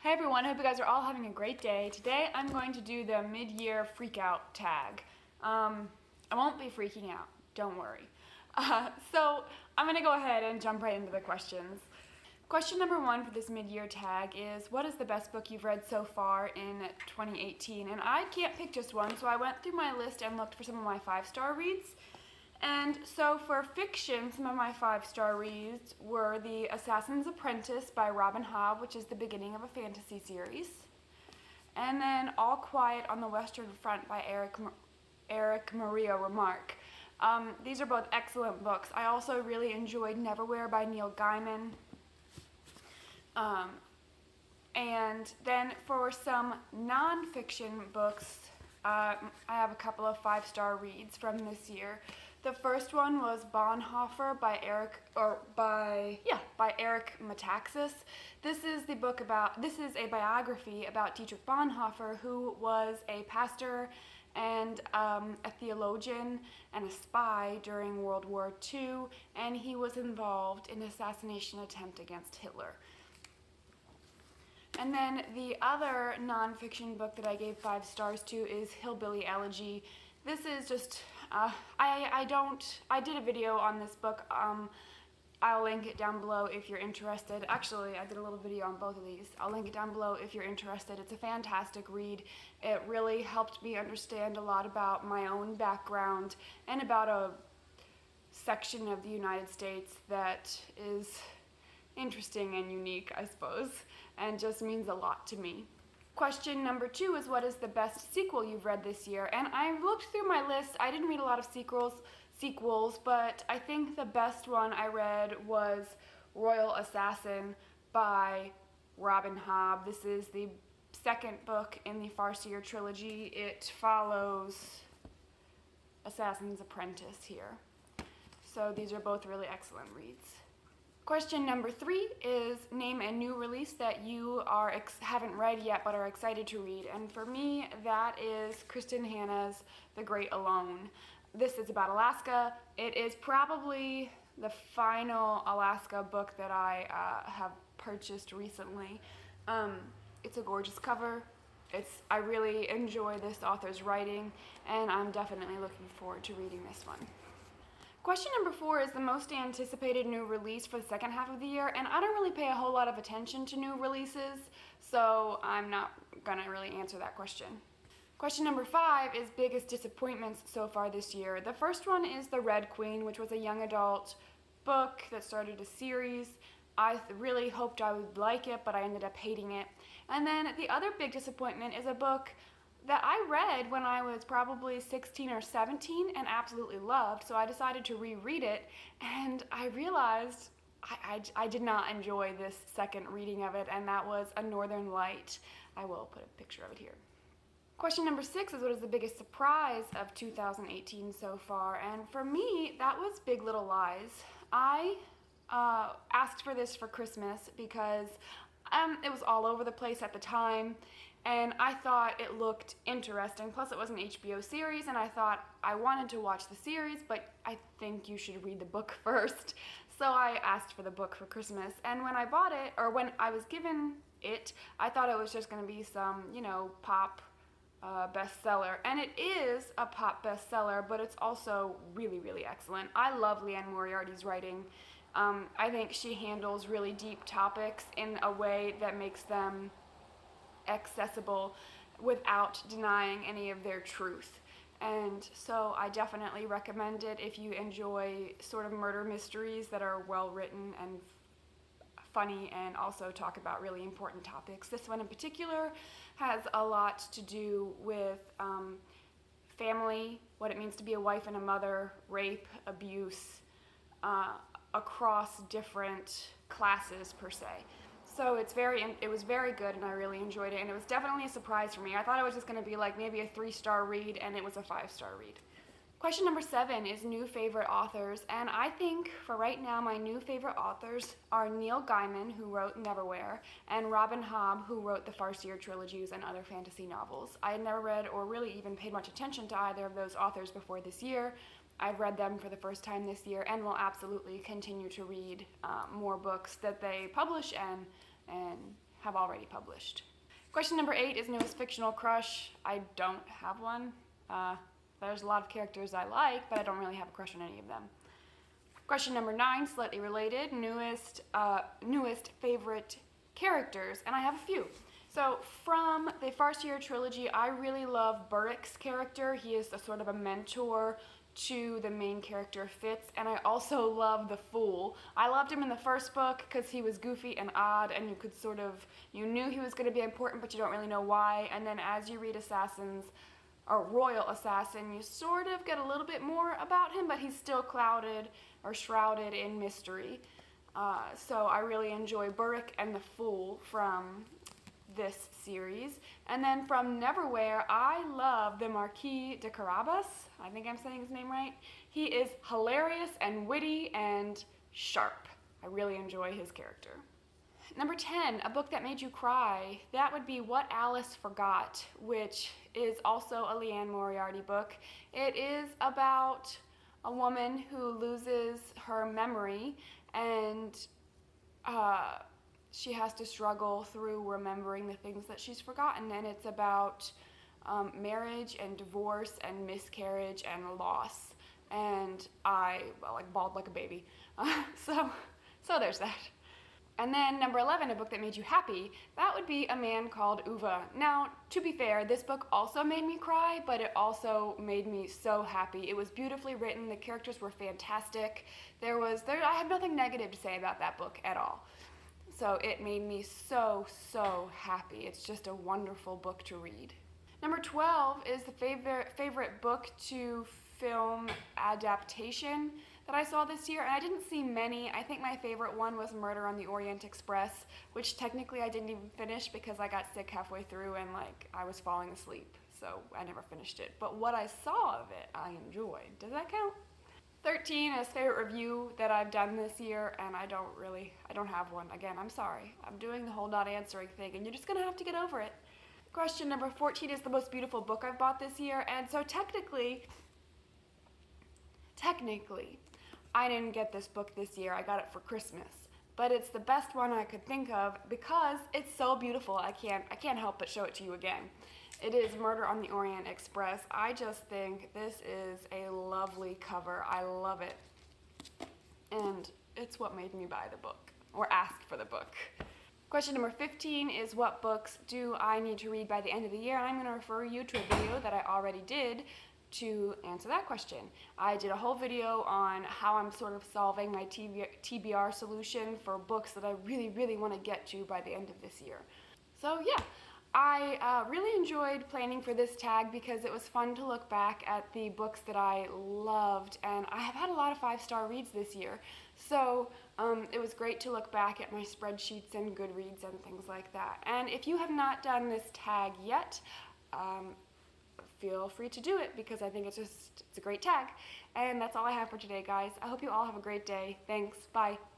Hey everyone, hope you guys are all having a great day. Today I'm going to do the mid-year freakout tag. I won't be freaking out, don't worry. So I'm going to go ahead and jump right into the questions. Question number one for this mid-year tag is, what is the best book you've read so far in 2018? And I can't pick just one, so I went through my list and looked for some of my 5-star reads. And so for fiction, some of my 5-star reads were The Assassin's Apprentice by Robin Hobb, which is the beginning of a fantasy series. And then All Quiet on the Western Front by Erich Maria Remarque. These are both excellent books. I also really enjoyed Neverwhere by Neil Gaiman. And then for some non-fiction books, I have a couple of 5-star reads from this year. The first one was Bonhoeffer by Eric Metaxas. This is a biography about Dietrich Bonhoeffer, who was a pastor and a theologian and a spy during World War II, and he was involved in an assassination attempt against Hitler. And then the other nonfiction book that I gave 5 stars to is Hillbilly Elegy. This is just, I did a video on this book. I'll link it down below if you're interested. Actually, I did a little video on both of these. I'll link it down below if you're interested. It's a fantastic read. It really helped me understand a lot about my own background and about a section of the United States that is interesting and unique, I suppose, and just means a lot to me. Question number 2 is, what is the best sequel you've read this year? And I looked through my list. I didn't read a lot of sequels, but I think the best one I read was Royal Assassin by Robin Hobb. This is the second book in the Farseer trilogy. It follows Assassin's Apprentice here. So these are both really excellent reads. Question number 3 is, name a new release that you haven't read yet but are excited to read. And for me, that is Kristin Hannah's The Great Alone. This is about Alaska. It is probably the final Alaska book that I have purchased recently. It's a gorgeous cover. I really enjoy this author's writing, and I'm definitely looking forward to reading this one. Question number 4 is the most anticipated new release for the second half of the year, and I don't really pay a whole lot of attention to new releases, so I'm not gonna really answer that question. Question number 5 is biggest disappointments so far this year. The first one is The Red Queen, which was a young adult book that started a series. I really hoped I would like it, but I ended up hating it. And then the other big disappointment is a book that I read when I was probably 16 or 17 and absolutely loved, so I decided to reread it, and I realized I did not enjoy this second reading of it, and that was A Northern Light. I will put a picture of it here. Question number 6 is, what is the biggest surprise of 2018 so far? And for me, that was Big Little Lies. I asked for this for Christmas because it was all over the place at the time, and I thought it looked interesting. Plus it was an HBO series, and I thought I wanted to watch the series, but I think you should read the book first. So I asked for the book for Christmas, and when I bought it, or when I was given it, I thought it was just going to be some, pop bestseller. And it is a pop bestseller, but it's also really, really excellent. I love Liane Moriarty's writing. I think she handles really deep topics in a way that makes them accessible without denying any of their truth. And so I definitely recommend it if you enjoy sort of murder mysteries that are well written and funny and also talk about really important topics. This one in particular has a lot to do with family, what it means to be a wife and a mother, rape, abuse, across different classes per se. So it was very good, and I really enjoyed it, and it was definitely a surprise for me. I thought it was just going to be like maybe a 3-star read, and it was a 5-star read. Question number 7 is new favorite authors, and I think for right now my new favorite authors are Neil Gaiman, who wrote Neverwhere, and Robin Hobb, who wrote the Farseer trilogies and other fantasy novels. I had never read or really even paid much attention to either of those authors before this year. I've read them for the first time this year and will absolutely continue to read more books that they publish and have already published. Question number 8 is newest fictional crush. I don't have one. There's a lot of characters I like, but I don't really have a crush on any of them. Question number 9, slightly related, newest favorite characters, and I have a few. So from the First Year trilogy, I really love Burrick's character. He is a sort of a mentor to the main character Fitz, and I also love the Fool. I loved him in the first book because he was goofy and odd, and you knew he was going to be important, but you don't really know why. And then as you read Assassins, or Royal Assassin, you sort of get a little bit more about him, but he's still clouded or shrouded in mystery. So I really enjoy Burrick and the Fool from this series. And then from Neverwhere, I love the Marquis de Carabas. I think I'm saying his name right. He is hilarious and witty and sharp. I really enjoy his character. Number 10, a book that made you cry. That would be What Alice Forgot, which is also a Liane Moriarty book. It is about a woman who loses her memory, and she has to struggle through remembering the things that she's forgotten, and it's about marriage and divorce and miscarriage and loss, and I bawled like a baby. So there's that. And then number 11, a book that made you happy, that would be A Man Called Ove. Now, to be fair, this book also made me cry, but it also made me so happy. It was beautifully written, the characters were fantastic. I have nothing negative to say about that book at all. So it made me so happy. It's just a wonderful book to read. Number 12 is the favorite book to film adaptation that I saw this year, and I didn't see many. I think my favorite one was Murder on the Orient Express, which technically I didn't even finish because I got sick halfway through and I was falling asleep, so I never finished it. But what I saw of it, I enjoyed. Does that count? 13 is favorite review that I've done this year, and I don't have one. Again, I'm sorry. I'm doing the whole not answering thing, and you're just gonna have to get over it. Question number 14 is the most beautiful book I've bought this year, and so technically, I didn't get this book this year. I got it for Christmas, but it's the best one I could think of because it's so beautiful. I can't help but show it to you again. It is Murder on the Orient Express. I just think this is a lovely cover. I love it, and it's what made me buy the book or ask for the book. Question number 15 is what books do I need to read by the end of the year? And I'm going to refer you to a video that I already did to answer that question. I did a whole video on how I'm sort of solving my TBR solution for books that I really want to get to by the end of this year. So yeah, I really enjoyed planning for this tag because it was fun to look back at the books that I loved, and I have had a lot of 5-star reads this year. So it was great to look back at my spreadsheets and Goodreads and things like that. And if you have not done this tag yet, feel free to do it because I think it's a great tag. And that's all I have for today, guys. I hope you all have a great day. Thanks. Bye.